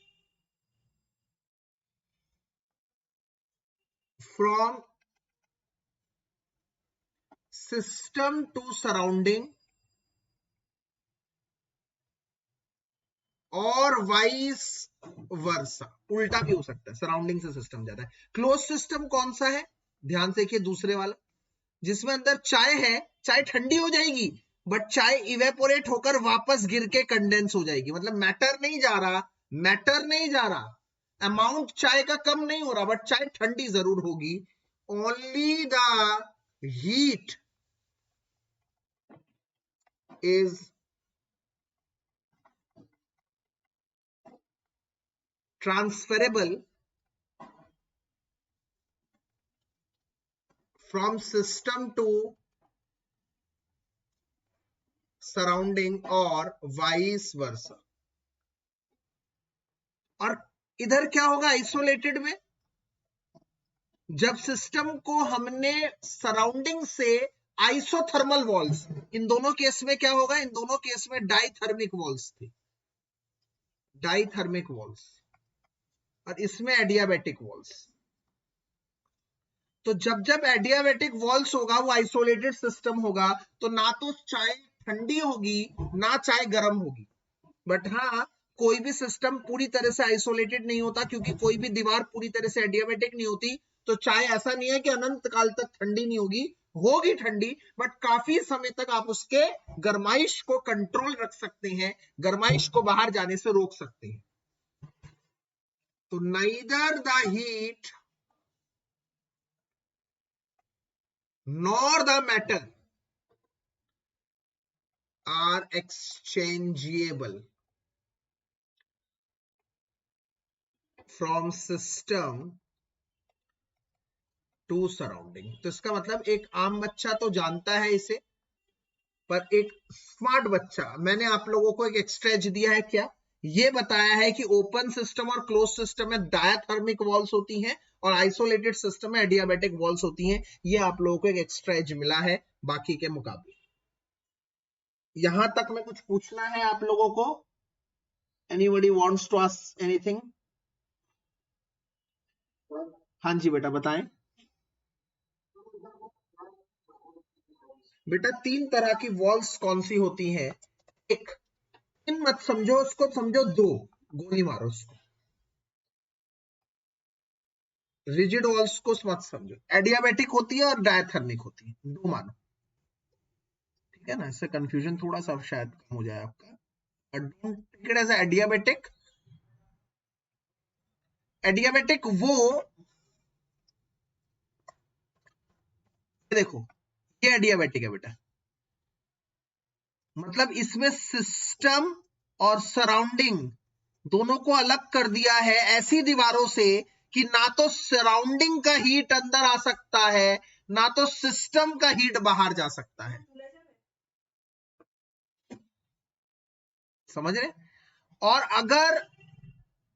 from system to surrounding और वाइस वर्सा, उल्टा भी हो सकता है, सराउंडिंग से सिस्टम जाता है। क्लोज सिस्टम कौन सा है? ध्यान से देखिए, दूसरे वाला, जिसमें अंदर चाय है, चाय ठंडी हो जाएगी बट चाय इवेपोरेट होकर वापस गिर के कंडेंस हो जाएगी, मतलब मैटर नहीं जा रहा, अमाउंट चाय का कम नहीं हो रहा, बट चाय ठंडी जरूर होगी। Only the heat is transferable from system to surrounding और वाइस वर्सा। और इधर क्या होगा आइसोलेटेड में? जब सिस्टम को हमने सराउंडिंग से आइसोथर्मल वॉल्स, इन दोनों केस में क्या होगा, इन दोनों केस में डाइथर्मिक वॉल्स थी, डाइथर्मिक वॉल्स, और इसमें एडियाबेटिक वॉल्स। तो जब जब एडियाबेटिक वॉल्स होगा, वो आइसोलेटेड सिस्टम होगा, तो ना तो चाय ठंडी होगी ना चाय गर्म होगी। बट हाँ, कोई भी सिस्टम पूरी तरह से आइसोलेटेड नहीं होता, क्योंकि कोई भी दीवार पूरी तरह से एडियाबेटिक नहीं होती। तो चाय ऐसा नहीं है कि अनंत काल तक ठंडी नहीं होगी ठंडी, बट काफी समय तक आप उसके गर्माइश को कंट्रोल रख सकते हैं, गर्माइश को बाहर जाने से रोक सकते हैं। तो neither the heat nor the matter are exchangeable from system to surrounding। तो इसका मतलब एक आम बच्चा तो जानता है इसे, पर एक स्मार्ट बच्चा, मैंने आप लोगों को एक एक्स्ट्रा एज दिया है, क्या ये बताया है कि ओपन सिस्टम और क्लोज सिस्टम में डायथर्मिक वॉल्स होती हैं और आइसोलेटेड सिस्टम में एडियाबेटिक वॉल्स होती हैं। ये आप लोगों को एक एक्स्ट्रा एज मिला है बाकी के मुकाबले। यहां तक में कुछ पूछना है आप लोगों को? Anybody wants to ask anything? हाँ जी बेटा बताएं। बेटा 3 तरह की वॉल्स कौन सी होती हैं? एक, इन मत समझो उसको, समझो 2, गोली मारो उसको। रिजिड वॉल्स को मत समझो, एडियाबेटिक होती है और डायथर्मिक होती है, 2 मानो। ठीक है ना, इससे कंफ्यूजन थोड़ा सा शायद कम हो जाए आपका। Don't take it as adiabatic. Adiabatic वो, देखो ये एडियाबेटिक है बेटा, मतलब इसमें सिस्टम और सराउंडिंग दोनों को अलग कर दिया है ऐसी दीवारों से कि ना तो सराउंडिंग का हीट अंदर आ सकता है, ना तो सिस्टम का हीट बाहर जा सकता है। समझ रहे? और अगर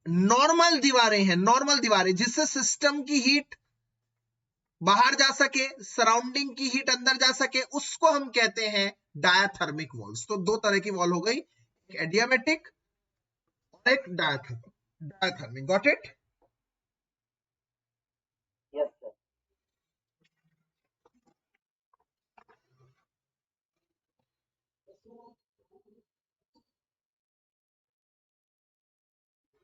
नॉर्मल दीवारें हैं, नॉर्मल दीवारें जिससे सिस्टम की हीट बाहर जा सके, सराउंडिंग की हीट अंदर जा सके, उसको हम कहते हैं डायाथर्मिक वॉल्स। तो 2 तरह की वॉल हो गई, एक एडियाबेटिक और एक diathermic. Got it? Yes, sir.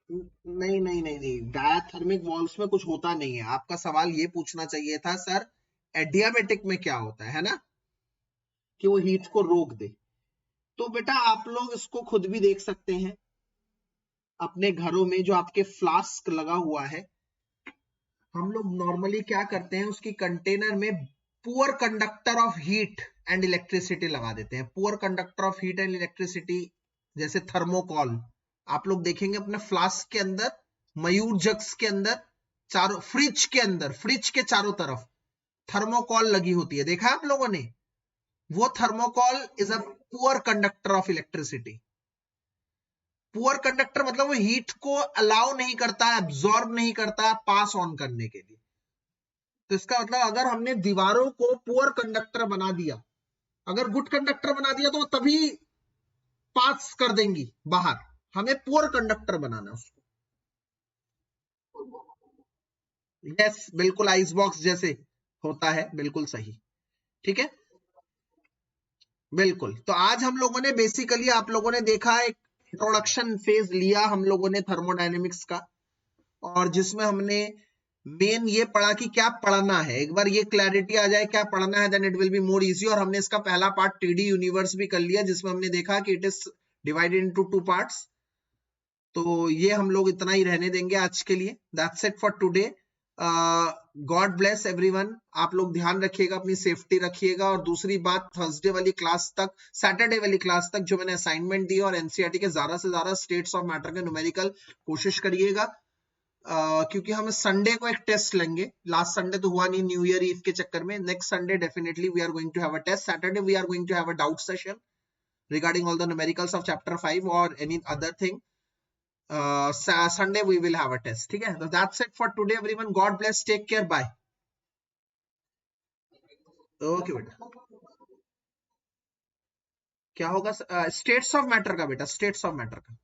नहीं नहीं नहीं नहीं, डायाथर्मिक वॉल्स में कुछ होता नहीं है। आपका सवाल ये पूछना चाहिए था सर एडियाबेटिक में क्या होता है ना, कि वो हीट को रोक दे। तो बेटा आप लोग इसको खुद भी देख सकते हैं अपने घरों में, जो आपके फ्लास्क लगा हुआ है, हम लोग नॉर्मली क्या करते हैं, उसकी कंटेनर में poor conductor of heat and electricity लगा देते हैं। Poor conductor of heat and electricity जैसे थर्मोकॉल, आप लोग देखेंगे अपने फ्लास्क के अंदर, मयूर जग्स के अंदर, चारों फ्रिज के चारों तरफ थर्मोकॉल लगी होती है, देखा आप लोगों ने? वो thermocol is a poor conductor of electricity. Poor conductor मतलब वो हीट को अलाउ नहीं करता, एब्जॉर्ब नहीं करता पास ऑन करने के लिए। तो इसका मतलब अगर हमने दीवारों को पुअर कंडक्टर बना दिया, अगर गुड कंडक्टर बना दिया तो वो तभी पास कर देंगी बाहर। हमें पुअर कंडक्टर बनाना है उसको। यस बिल्कुल, आइस बॉक्स जैसे होता है, बिल्कुल सही। ठीक है, बिल्कुल। तो आज हम लोगों ने बेसिकली, आप लोगों ने देखा, एक इंट्रोडक्शन फेज लिया हम लोगों ने थर्मोडायनेमिक्स का, और जिसमें हमने मेन ये पढ़ा कि क्या पढ़ना है। एक बार ये क्लैरिटी आ जाए क्या पढ़ना है, then it will be more easy. और हमने इसका पहला पार्ट टीडी यूनिवर्स भी कर लिया, जिसमें हमने देखा कि it is divided into 2 parts. तो ये हम लोग इतना ही रहने देंगे आज के लिए। That's it for today. God bless everyone. आप लोग ध्यान रखिएगा, अपनी सेफ्टी रखिएगा। और दूसरी बात, थर्सडे वाली क्लास तक, सैटरडे वाली क्लास तक जो मैंने असाइनमेंट दी और एनसीईआरटी के ज्यादा से ज्यादा स्टेट्स ऑफ मैटर के न्यूमेरिकल कोशिश करिएगा, क्योंकि हम संडे को एक टेस्ट लेंगे। लास्ट संडे तो हुआ नहीं न्यू ईयर ईव के चक्कर में। Next Sunday definitely we are going to have a test. Saturday we are going to have a doubt session regarding all the numericals of chapter 5 or any other thing. Sunday we will have a test. ठीक है, तो that's it for today everyone. God bless, take care, bye. Okay बेटा, क्या होगा? States of matter का बेटा, states of matter का।